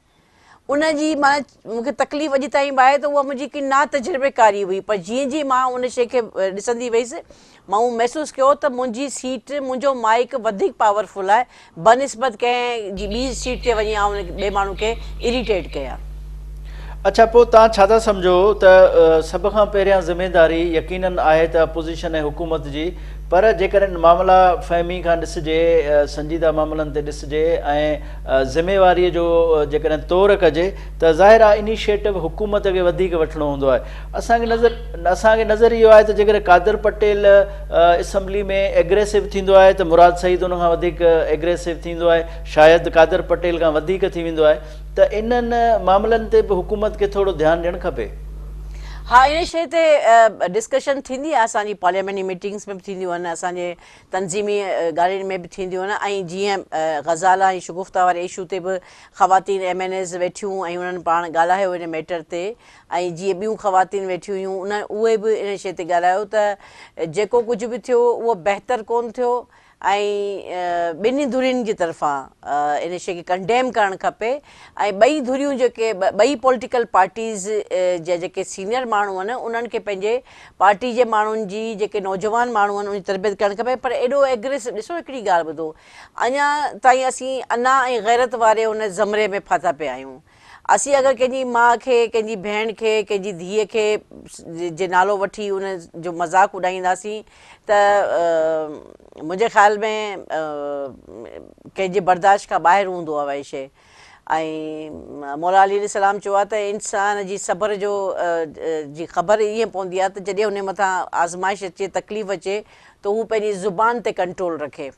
Speaker 3: उनजी माना मूंखे तकलीफ़ अॼु ताईं बि आहे त उहा मुंहिंजी की ना तजुर्बेकारी हुई, पर जीअं जीअं मां उन शइ खे ॾिसंदी वईसि, मां महसूसु कयो त मुंहिंजी सीट, मुंहिंजो माइक वधीक पावरफुल आहे बनिस्बत कंहिंजी ॿी सीट ते वञी ऐं ॿिए माण्हू खे इरिटेट कयां।
Speaker 1: अच्छा, पोइ तव्हां छा था सम्झो त सभ खां पहिरियां ज़िमेदारी यकीनन आहे त अपोज़िशन ऐं हुकूमत जी, पर जेकॾहिं मामला फ़हमी खां ॾिसिजे, संजीदा मामलनि ते ॾिसिजे ऐं ज़िमेवारीअ जो जेकॾहिं तौरु कजे त ज़ाहिर आहे इनिशिएटिव हुकूमत खे वधीक वठिणो हूंदो आहे। असांखे नज़र इहो आहे त जेकॾहिं कादर पटेल असैम्बली में एग्रेसिव थींदो आहे त मुराद सईद उन खां वधीक एग्रेसिव थींदो आहे, शायदि कादर पटेल खां वधीक थी वेंदो आहे। त इन्हनि मामलनि ते बि हुकूमत खे थोरो ध्यानु ॾियणु खपे।
Speaker 3: हा, इन शइ ते डिस्कशन थींदी आहे, असांजी पार्लियामेंटी मीटिंग्स में बि थींदियूं आहिनि, असांजे तनज़ीमी ॻाल्हियुनि में बि थींदियूं आहिनि। ऐं जीअं ग़ज़ाला ऐं शगुफ्ता वारे इशू ते बि ख़वातीन MNAs वेठियूं ऐं उन्हनि पाण ॻाल्हायो इन मैटर ते। ऐं जीअं ॿियूं ख़वातीन वेठियूं हुयूं उहे बि इन शइ ते ॻाल्हायो त जेको कुझु बि थियो उहो बहितर कोन थियो ऐं ॿिन्ही धुरियुनि जी तरफ़ां इन शइ खे कंडेम करणु खपे। ऐं ॿई धुरियूं जेके ॿई पॉलिटिकल पार्टीज़ जा जेके सीनियर माण्हू आहिनि उन्हनि खे पंहिंजे पार्टी जे माण्हुनि जी जेके नौजवान माण्हू आहिनि उनजी तरबियत करणु खपे। पर एॾो एग्रेसिव, ॾिसो हिकिड़ी ॻाल्हि ॿुधो, अञा ताईं असीं अना ऐं गैरत वारे उन ज़मरे में फाथा पिया आहियूं। असीं अगरि कंहिंजी माउ खे, कंहिंजी भेण खे, कंहिंजी धीअ खे जे नालो वठी उन जो मज़ाक़ उॾाईंदासीं त मुंहिंजे ख़्याल में कंहिंजे बर्दाश्त खां ॿाहिरि हूंदो आहे उहा शइ। ऐं मौला अली सलाम चयो आहे त इंसान जी सब्र जो जी ख़बर ईअं पवंदी आहे त जॾहिं उन मथां आज़माइश अचे, तकलीफ़ अचे त हू पंहिंजी ज़ुबान ते कंट्रोल रखे।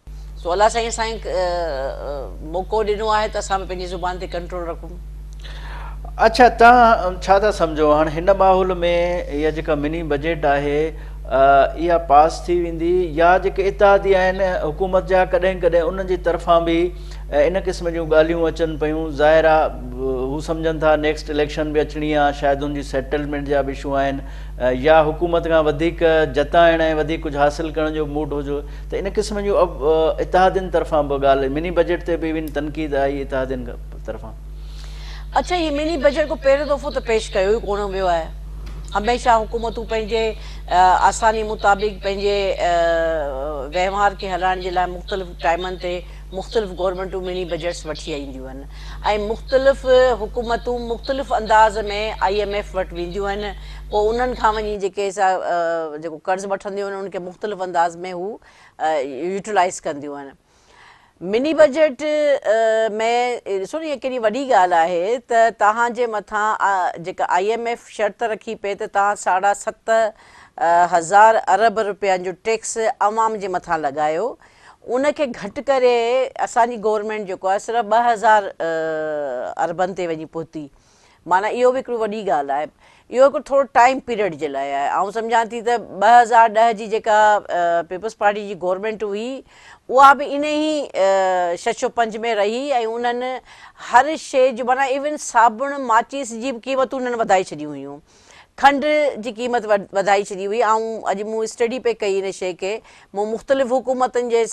Speaker 3: सो अलाह साईं असांखे मौक़ो ॾिनो आहे त असां बि पंहिंजी ज़ुबान ते कंट्रोल रखूं।
Speaker 1: अच्छा, तव्हां छा था सम्झो हाणे हिन माहौल में इहा जेका मिनी बजट आहे इहा पास थी वेंदी, या जेके इतिहादी आहिनि हुकूमत जा कॾहिं कॾहिं उन्हनि जी तरफ़ां बि इन क़िस्म जूं ॻाल्हियूं अचनि पियूं? ज़ाहिर आहे हू सम्झनि था नेक्स्ट इलेक्शन बि अचणी आहे, शायदि उनजी सेटलमेंट जा बि इशू आहिनि, या हुकूमत खां वधीक जताइण ऐं वधीक कुझु हासिलु करण जो मूड हुजे, त इन क़िस्म जूं इतिहादियुनि तरफ़ां बि ॻाल्हि, मिनी बजट ते बि तनक़ीद आई इतिहादियुनि तरफ़ां।
Speaker 3: अच्छा, हीउ मिनी बजट को पहिरियों दफ़ो त पेश कयो ई कोन वियो आहे। हमेशह हुकूमतूं पंहिंजे आसानी मुताबिक़ पंहिंजे वहिंवार खे हलाइण जे लाइ मुख़्तलिफ़ टाइमनि ते मुख़्तलिफ़ गवर्नमेंटूं मिनी बजट्स वठी ईंदियूं आहिनि ऐं मुख़्तलिफ़ हुकूमतूं मुख़्तलिफ़ अंदाज़ में IMF वटि वेंदियूं आहिनि। पोइ उन्हनि खां वञी जेके जेको कर्ज़ु वठंदियूं आहिनि उनखे मुख़्तलिफ़ अंदाज़ में हू यूटिलाइज़ कंदियूं आहिनि। मिनी बजट में ॾिसो न, इहा केॾी वॾी ॻाल्हि आहे त तव्हांजे मथां जेका IMF शर्त रखी पए त तव्हां 7,500 अरब रुपयनि जो टैक्स अवाम जे मथां लॻायो, उनखे घटि करे असांजी गवर्नमेंट जेको आहे सिर्फ़ु 2,000 अरबनि ते वञी पहुती। माना इहो बि हिकिड़ी वॾी ॻाल्हि आहे। इहो हिकु थोरो टाइम पीरियड जे लाइ आहे। ऐं सम्झां थी त 2010 जी जेका पीपल्स पार्टी जी गवर्नमेंट हुई उहा बि इन ई 605 में रही ऐं उन्हनि हर शइ जो माना इवन साबुण माचिस जी बि क़ीमतूं उन्हनि वधाए छॾियूं हुयूं, खंड जी क़ीमत वधाई छॾी हुई। ऐं अॼु मूं स्टडी पे कई इन शइ खे, मूं मुख़्तलिफ़ हुकूमतनि जे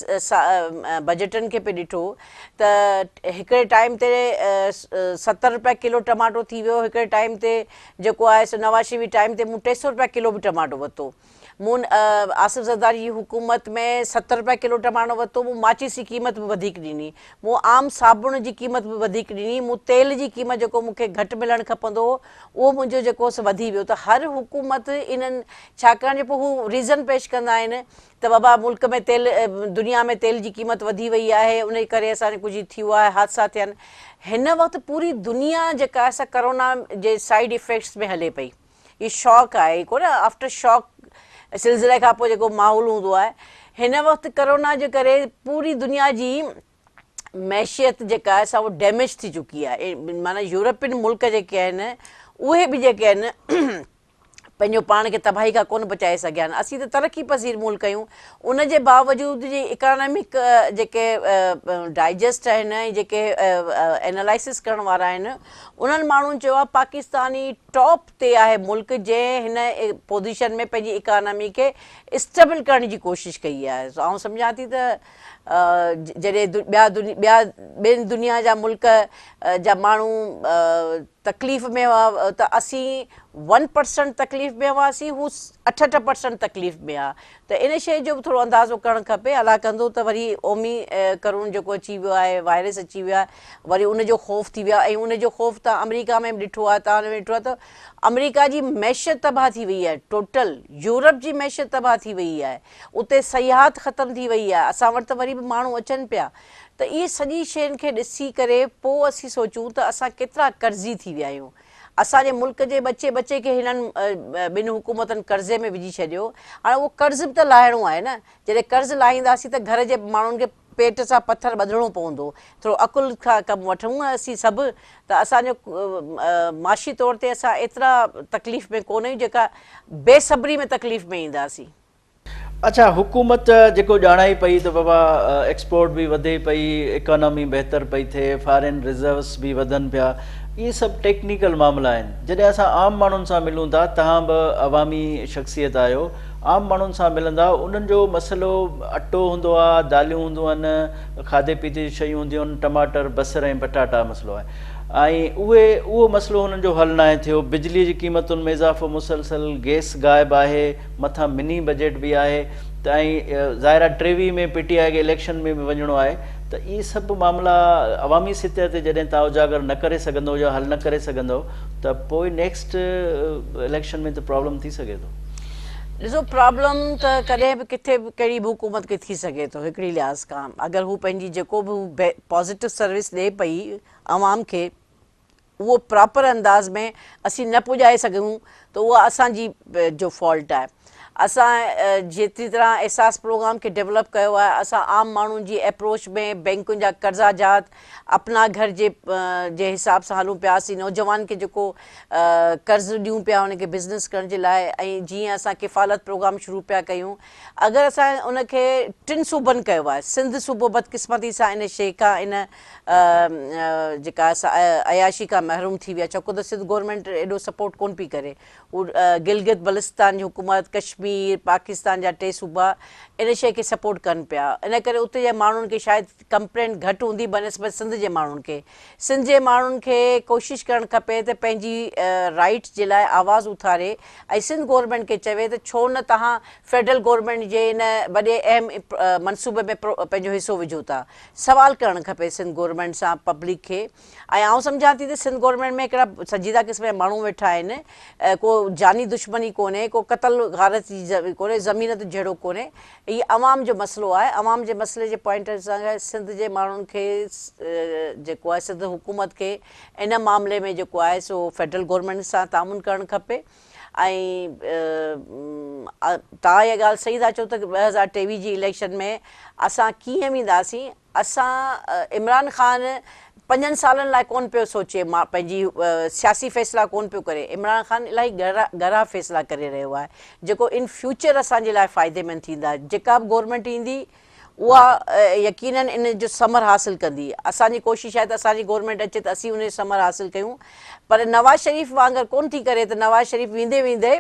Speaker 3: बजटनि खे पे ॾिठो त हिकिड़े टाइम ते 70 रुपया किलो टमाटो थी वियो, हिकिड़े टाइम ते जेको आहे नवाज़ शरीफ़ टाइम ते मूं 300 रुपया किलो बि टमाटो वरितो। मूं आसिफ ज़रदारी जी हुकूमत में 70 रुपया किलो टमाटो वरितो, मूं माचिस जी क़ीमत बि वधीक ॾिनी, मूं आम साबुण जी क़ीमत बि वधीक ॾिनी, मूं तेल जी क़ीमत जेको मूंखे घटि मिलणु खपंदो हो उहो मुंहिंजो जेको वधी वियो। त हर हुकूमत इन्हनि, छाकाणि जो पोइ हू रीज़न पेश कंदा आहिनि त बाबा मुल्क में तेल, दुनिया में तेल जी क़ीमत वधी वई आहे, उन करे असांखे कुझु थी वियो आहे, हादसा थिया आहिनि। हिन वक़्तु पूरी दुनिया जेका आहे करोना जे साइड इफेक्ट्स में हले पई। इहो शॉक आहे कोन, आफ्टर शॉक सिलसिले खां पोइ जेको माहौल हूंदो आहे, हिन वक़्तु करोना जे करे पूरी दुनिया जी मैशियत जेका आहे उहा डैमेज थी चुकी आहे। माना यूरोपियन मुल्क जेके आहिनि उहे बि जेके आहिनि पंहिंजो पाण खे तबाही खां कोन बचाए सघिया आहिनि। असीं त तरक़ी पज़ीर मुल्क आहियूं, उन जे बावजूद जी इकॉनमिक जेके डाइजेस्ट आहिनि ऐं जेके एनालाइसिस करण वारा आहिनि, उन्हनि माण्हुनि चयो आहे पाकिस्तानी टॉप ते आहे मुल्क जंहिं हिन पोज़ीशन में पंहिंजी इकॉनमी खे स्टेबल करण जी कोशिशि कई आहे। आउं सम्झां थी त जॾहिं ॿियनि दुनिया जा मुल्क जा माण्हू तकलीफ़ में हुआ त असीं 1% तकलीफ़ में हुआसीं, हू 68% तकलीफ़ में आहे। त इन शइ जो बि थोरो अंदाज़ो करणु खपे, अला कंदो त वरी ओमी करोड़ जेको अची वियो आहे, वायरस अची वियो आहे, वरी उनजो ख़ौफ़ थी वियो आहे। ऐं उनजो ख़ौफ़ तव्हां अमेरिका में बि ॾिठो आहे, तव्हां हुन में ॾिठो आहे त अमेरिका जी मैशियत तबाह थी वई आहे, टोटल यूरोप जी मैशियत तबाह थी वई आहे, उते सयाहत ख़तमु थी वई आहे, असां वटि त वरी बि माण्हू अचनि पिया। त इहे सॼी शयुनि खे ॾिसी करे पोइ असीं सोचूं त असां केतिरा कर्ज़ी थी विया आहियूं। असांजे मुल्क जे बचे बचे खे हिननि ॿिनि हुकूमतनि कर्ज़े में विझी छॾियो। हाणे उहो कर्ज़ बि त लाहिणो आहे न, जॾहिं कर्ज़ु लाहींदासीं त घर जे माण्हुनि खे पेट सां पथर ॿधणो पवंदो। थोरो अकुल खां कमु वठूं असीं सभु, त असांजो माशी तौर ते असां एतिरा तकलीफ़ में कोन आहियूं जेका बेसब्री में तकलीफ़ में ईंदासीं।
Speaker 1: अच्छा, हुकूमत जेको ॼाणाई पई त बाबा एक्सपोर्ट बि वधे पई, इकोनॉमी बहितर पई थिए, फॉरेन रिज़र्व्स बि वधनि पिया, इहे सभु टेक्निकल मामला आहिनि। जॾहिं असां आम माण्हुनि सां मिलूं था, तव्हां बि अवामी शख़्सियत आहियो, आम माण्हुनि सां मिलंदा, उन्हनि जो मसइलो अटो हूंदो आहे, दालियूं हूंदियूं आहिनि, खाधे पीते जी शयूं हूंदियूं आहिनि, टमाटर बसर ऐं पटाटा मसइलो आहे, ऐं उहो मसइलो हुननि जो हल न आहे थियो। बिजलीअ जी क़ीमतुनि में इज़ाफ़ो मुसलसल, गैस गाइबु आहे, मथां मिनी बजट बि आहे, त ऐं ज़ाहिर 23 में PTI खे इलेक्शन में बि वञिणो आहे। त इहे सभु मामला अवामी सतह ते जॾहिं तव्हां उजागर न करे सघंदो या हल न करे सघंदो, त पोइ नेक्स्ट इलेक्शन में त प्रॉब्लम थी सघे थो।
Speaker 3: ॾिसो, प्रॉब्लम त कॾहिं बि किथे बि कहिड़ी बि हुकूमत खे थी सघे थो हिकिड़ी लिहाज़ खां। अगरि हू पंहिंजी जेको बि पॉज़िटिव सर्विस ॾिए पई आवाम खे, उहो प्रॉपर अंदाज़ में असीं न पुॼाए सघूं त उहा असांजी जो फॉल्ट आहे। असां जेतिरी तरह एहसास प्रोग्राम खे डेवलप कयो आहे, असां आम माण्हुनि जी अप्रोच में बैंकुनि जा कर्ज़ा जात अपना घर जे हिसाब सां हलूं पियासीं। नौजवान खे जेको कर्ज़ु ॾियूं पिया उनखे बिज़नेस करण जे लाइ, ऐं जीअं असां किफ़ालत प्रोग्राम शुरू पिया कयूं, अगरि असां उनखे 3 सूबनि कयो आहे, सिंध सूबो बदकिस्मती सां इन शइ खां, इन जेका अयाशी खां महरूम थी विया, छो त सिंध गवर्नमेंट एॾो सपोर्ट कोन पई करे। गिलगित बल्तिस्तान जी हुकूमत, कश्मीर, पाकिस्तान जा 2 सूबा इन शइ खे सपोर्ट कनि पिया। इन करे उते जे माण्हुनि खे शायदि कंप्लेंट घटि हूंदी बनिस्बत सिंध जे माण्हुनि खे। सिंध जे माण्हुनि खे कोशिशि करणु खपे त पंहिंजी राइट्स जे लाइ आवाज़ु उथारे, ऐं सिंध गवर्नमेंट खे चवे त छो न तव्हां फेडरल गवर्नमेंट जे इन वॾे अहम मनसूबे में पंहिंजो हिसो विझो था। सवाल करणु खपे सिंध गवर्नमेंट सां पब्लिक खे। ऐं आउं सम्झां थी त सिंध गवर्नमेंट में हिकिड़ा संजीदा क़िस्म जा माण्हू वेठा आहिनि, को जानी दुश्मनी कोन्हे, को क़तल गारत जी कोन्हे, ज़मीन ते जहिड़ो कोन्हे। हीअ अवाम जो मसइलो आहे। अवाम जे मसइले जे पॉइंट सां सिंध जे माण्हुनि खे जेको आहे, सिंध हुकूमत खे इन मामले में जेको आहे सो फेडरल गवर्नमेंट सां तामुन करणु खपे। ऐं तव्हां इहा ॻाल्हि सही था चओ त 2023 जी इलेक्शन में असां कीअं वेंदासीं। असां इमरान ख़ान 5 सालनि लाइ कोन पियो सोचे, मां पंहिंजी सियासी फ़ैसिला कोन पियो करे। इमरान ख़ान इलाही ॻरा फ़ैसिला करे रहियो आहे, जेको इन फ्यूचर असांजे लाइ फ़ाइदेमंद थींदा। जेका बि गवर्नमेंट ईंदी उहा यकीनन इन जो समर हासिलु कंदी। असांजी कोशिशि आहे त असांजी गवर्नमेंट अचे त असीं उन जो समर हासिलु कयूं, पर नवाज़ शरीफ़ वांगुरु कोन थी करे त नवाज़ शरीफ़ वेंदे वेंदे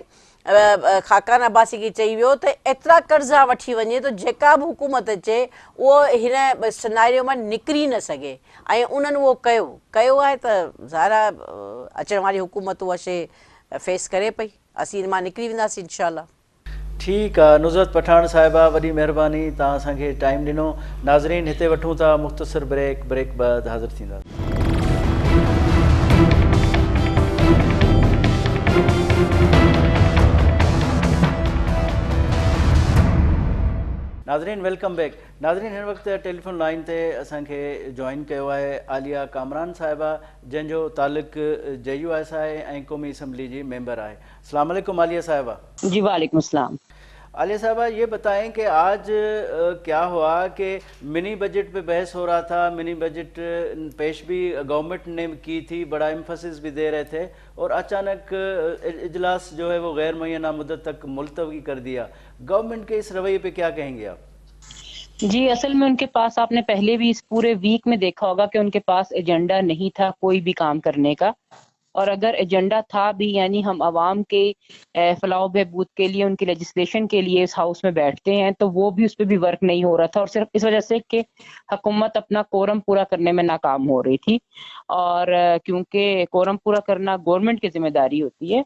Speaker 3: खाकान अब्बासी खे चई वियो त एतिरा कर्ज़ा वठी वञे त जेका बि हुकूमत अचे उहो हिन सिनारियो मां निकिरी न सघे, ऐं उन्हनि उहो कयो आहे। त ज़ाहिर अचण वारी हुकूमत उहा शइ फेस करे पई, असीं हिन मां निकिरी वेंदासीं इंशाअल्लाह।
Speaker 1: ठीकु आहे नुज़रत पठाण साहिबा, वॾी महिरबानी, तव्हां असांखे टाइम ॾिनो। नाज़रीन, हिते वठूं था मुख़्तसिर ब्रेक बाद हाज़िर थींदा। नाज़रीन, वेलकम बैक। नाज़रीन, हिन वक़्तु टेलीफोन लाइन ते असांखे जॉइन कयो आहे आलिया कामरान साहिबा, जंहिंजो तालुक़ JUIS आहे ऐं क़ौमी असम्बली जी मेंबर आहे। अस्सलाम वालेकुम आलिया साहिबा।
Speaker 4: जी वालेकुम अस्सलाम।
Speaker 1: आलिया साहबा, ये बताएं कि आज क्या हुआ कि मिनी बजट पे बहस हो रहा था, मिनी बजट पेश भी गवर्नमेंट ने की थी, बड़ा एम्फसिस भी दे रहे थे, और अचानक इजलास जो है वो गैर मुअय्यना मुद्दत तक मुलतवी कर दिया। गवर्नमेंट के इस रवैये पे क्या कहेंगे आप?
Speaker 4: जी, असल में उनके पास, आपने पहले भी इस पूरे वीक में देखा होगा कि उनके पास एजेंडा नहीं था कोई भी काम करने का, और अगर एजेंडा था भी, यानी हम आवाम के फलाह बहबूद के लिए, उनकी लेजिस्लेशन के लिए इस हाउस में बैठते हैं, तो वो भी उस पर भी वर्क नहीं हो रहा था, और सिर्फ इस वजह से कि हुकूमत अपना कोरम पूरा करने में नाकाम हो रही थी। और क्योंकि कोरम पूरा करना गवर्नमेंट की जिम्मेदारी होती है,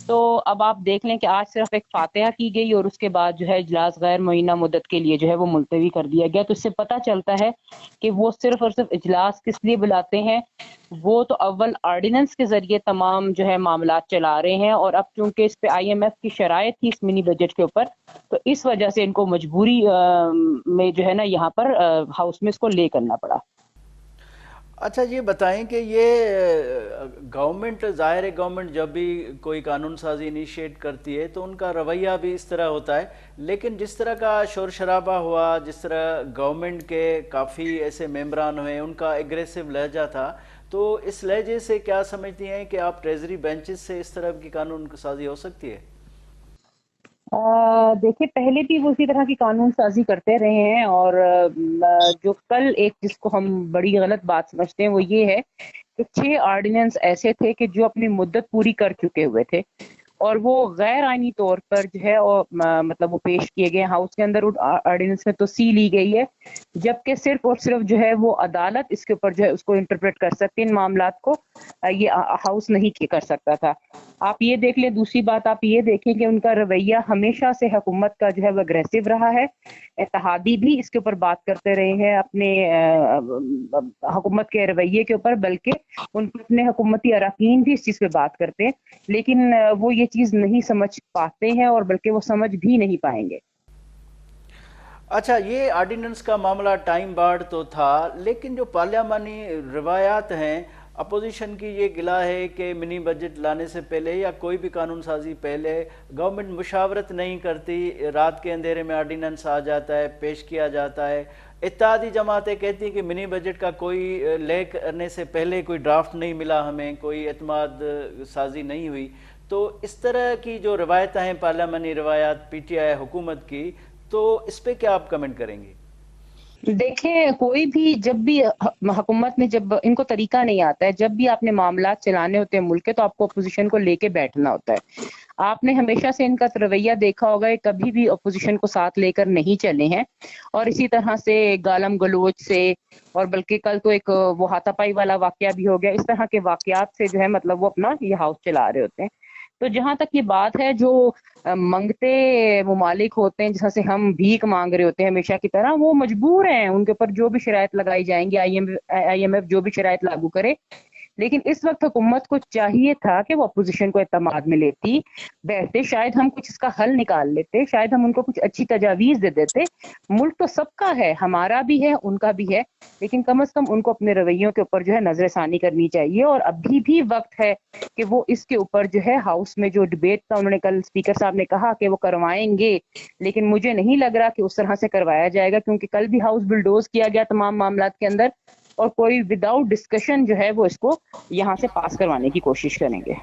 Speaker 4: तो अब आप देख लें कि आज सिर्फ एक फातिहा की गई और उसके बाद जो है इजलास गैर मुअय्यना मुद्दत के लिए जो है वो मुलतवी कर दिया गया। तो इससे पता चलता है कि वो सिर्फ और सिर्फ इजलास किस लिए बुलाते हैं। वो तो अव्वल ऑर्डिनेंस के जरिए तमाम जो है मामला चला रहे हैं, और अब चूंकि इस पे IMF की शरायत थी इस मिनी बजट के ऊपर, तो इस वजह से इनको मजबूरी में जो है ना यहाँ पर हाउस में इसको ले करना पड़ा।
Speaker 1: अच्छा, ये बताएं कि ये गवर्नमेंट, ज़ाहिर है गवर्नमेंट जब भी कोई कानून साजी इनिशिएट करती है तो उनका रवैया भी इस तरह होता है, लेकिन जिस तरह का शोर शराबा हुआ, जिस तरह गवर्नमेंट के काफ़ी ऐसे मेंबरान हुए, उनका एग्रेसिव लहजा था, तो इस लहजे से क्या समझती हैं कि आप ट्रेजरी बेंचेस से इस तरह की कानून साजी हो सकती है?
Speaker 4: देखिए, पहले भी वो इसी तरह की कानून साजी करते रहे हैं, और जो कल एक जिसको हम बड़ी गलत बात समझते हैं वो ये है कि 6 ऑर्डिनेंस ऐसे थे कि जो अपनी मुद्दत पूरी कर चुके हुए थे, और वो गैर आईनी तौर पर जो है और मतलब वो पेश किए गए हाउस के अंदर। ऑर्डिनेंस में तो सी ली गई है, जबकि सिर्फ और सिर्फ जो है वो अदालत इसके ऊपर जो है उसको इंटरप्रेट कर सकती है इन मामलात को, ये हाउस नहीं कर सकता था। आप ये देख लें। दूसरी बात आप ये देखें कि उनका रवैया हमेशा से हुकूमत का जो है वो अग्रेसिव रहा है। इत्तेहादी भी इसके ऊपर बात करते रहे हैं अपने हुकूमत के रवैये के ऊपर, बल्कि उनके अपने हुकूमती अरकान भी इस चीज़ पे बात करते हैं, लेकिन वो ये चीज़ नहीं समझ पाते हैं, और बल्कि वो समझ भी नहीं पाएंगे।
Speaker 1: अच्छा, ये ऑर्डिनेंस का मामला टाइम बार्ड तो था, लेकिन जो पार्लियामानी रवायात हैं, अपोजिशन की ये गिला है कि मिनी बजट लाने से पहले या कोई भी कानून साजी पहले गवर्नमेंट मुशावरत नहीं करती, रात के अंधेरे में ऑर्डिनेंस आ जाता है, पेश किया जाता है। इत्तेहादी जमातें कहती हैं कि मिनी बजट का कोई ले करने से पहले कोई ड्राफ्ट नहीं मिला, हमें कोई एतमाद साजी नहीं हुई। तो इस तरह की जो रवायत हैं, पार्लियामानी रवायात PTI हुकूमत की, तो इस पे क्या आप कमेंट करेंगे?
Speaker 4: देखें, कोई भी जब भी हुकूमत ने, जब इनको तरीका नहीं आता है, जब भी आपने मामला चलाने होते हैं मुल्क के, तो आपको अपोजिशन को लेके बैठना होता है। आपने हमेशा से इनका रवैया देखा होगा, कभी भी अपोजिशन को साथ लेकर नहीं चले हैं, और इसी तरह से गालम गलोच से, और बल्कि कल तो एक वो हाथापाई वाला वाकया भी हो गया, इस तरह के वाकयात से जो है मतलब वो अपना ये हाउस चला रहे होते हैं। तो जहां तक ये बात है, जो मंगते मुमालिक होते हैं, जैसे हम भीख मांग रहे होते हैं हमेशा की तरह, वो मजबूर हैं, उनके ऊपर जो भी शरायत लगाई जाएंगी, IMF जो भी शरायत लागू करे। लेकिन इस वक्त हुकूमत को चाहिए था कि वो अपोजिशन को एतमाद में लेती, बैठते, शायद हम कुछ इसका हल निकाल लेते, शायद हम उनको कुछ अच्छी तजावीज़ दे देते। मुल्क तो सबका है, हमारा भी है, उनका भी है, लेकिन कम से कम उनको अपने रवैयों के ऊपर जो है नजरसानी करनी चाहिए। और अभी भी वक्त है कि वो इसके ऊपर जो है हाउस में जो डिबेट था, उन्होंने कल स्पीकर साहब ने कहा कि वो करवाएंगे, लेकिन मुझे नहीं लग रहा कि उस तरह से करवाया जाएगा, क्योंकि कल भी हाउस बुलडोज किया गया तमाम मामलात के अंदर, और कोई विदाउट डिस्कशन जो है वो इसको यहाँ से पास करवाने की कोशिश करेंगे।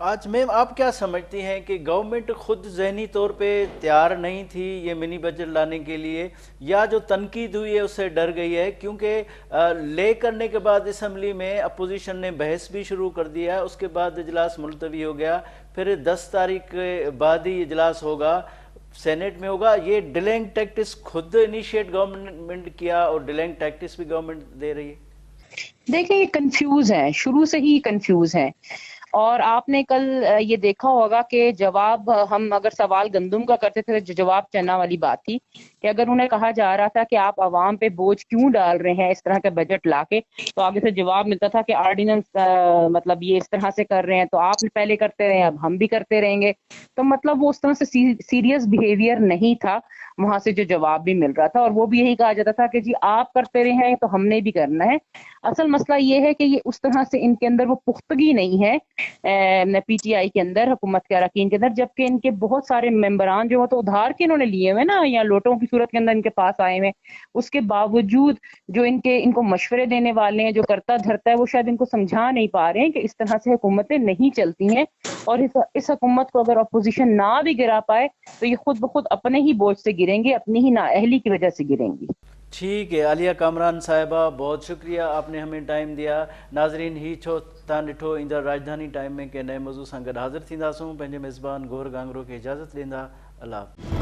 Speaker 1: आज मैम, आप क्या समझती हैं कि गवर्नमेंट खुद ज़हनी तौर पे तैयार नहीं थी ये मिनी बजट लाने के लिए, या जो तनकीद हुई है उससे डर गई है? क्योंकि ले करने के बाद असम्बली में अपोजिशन ने बहस भी शुरू कर दिया, उसके बाद इजलास मुलतवी हो गया, फिर 10 तारीख के बाद ही इजलास होगा, सेनेट में होगा। ये डिलेइंग टैक्टिस खुद इनिशिएट गवर्नमेंट किया, और डिलेइंग टैक्टिस भी गवर्नमेंट दे रही है।
Speaker 4: देखिए, ये कंफ्यूज है, शुरू से ही कंफ्यूज है। और आपने कल ये देखा होगा कि जवाब हम अगर सवाल गंदम का करते थे तो जवाब चना वाली बात थी कि अगर उन्हें कहा जा रहा था कि आप आवाम पे बोझ क्यों डाल रहे हैं इस तरह का बजट लाके, तो आगे से जवाब मिलता था कि ऑर्डिनेंस मतलब ये इस तरह से कर रहे हैं तो आप पहले करते रहे अब हम भी करते रहेंगे। तो मतलब वो उस तरह से सीरियस बिहेवियर नहीं था वहां से जो जवाब भी मिल रहा था, और वो भी यही कहा जाता था कि जी आप करते रहे हैं तो हमने भी करना है। असल मसला ये है कि ये उस तरह से इनके अंदर वो पुख्तगी नहीं है पीटीआई के अंदर, हुकूमत के अरकान के अंदर, जबकि इनके बहुत सारे मेंबरान जो तो उधार के इन्होंने लिए हुए ना या लोटों की सूरत के अंदर इनके पास आए हुए, उसके बावजूद जो इनको मशवरे देने वाले हैं, जो करता धरता है, वो शायद इनको समझा नहीं पा रहे हैं कि इस तरह से हुकूमतें नहीं चलती हैं, और इस हुकूमत को अगर अपोजिशन ना भी गिरा पाए तो ये खुद ब खुद अपने ही बोझ से गिरेंगे, अपनी ही नाअहली की वजह से गिरेंगी।
Speaker 1: ठीक है आलिया कामरान साहिबा, बहुत शुक्रिया आपने हमें टाइम दिया। नाज़रीन ही छो तव्हां ॾिठो ईंदड़ राजधानी टाइम में कंहिं नए मौज़ू सां गॾु हाज़िर थींदासूं। पंहिंजे मेज़बान गौर गांगरो खे इजाज़त ॾींदा। अल्लाह हाफ़िज़।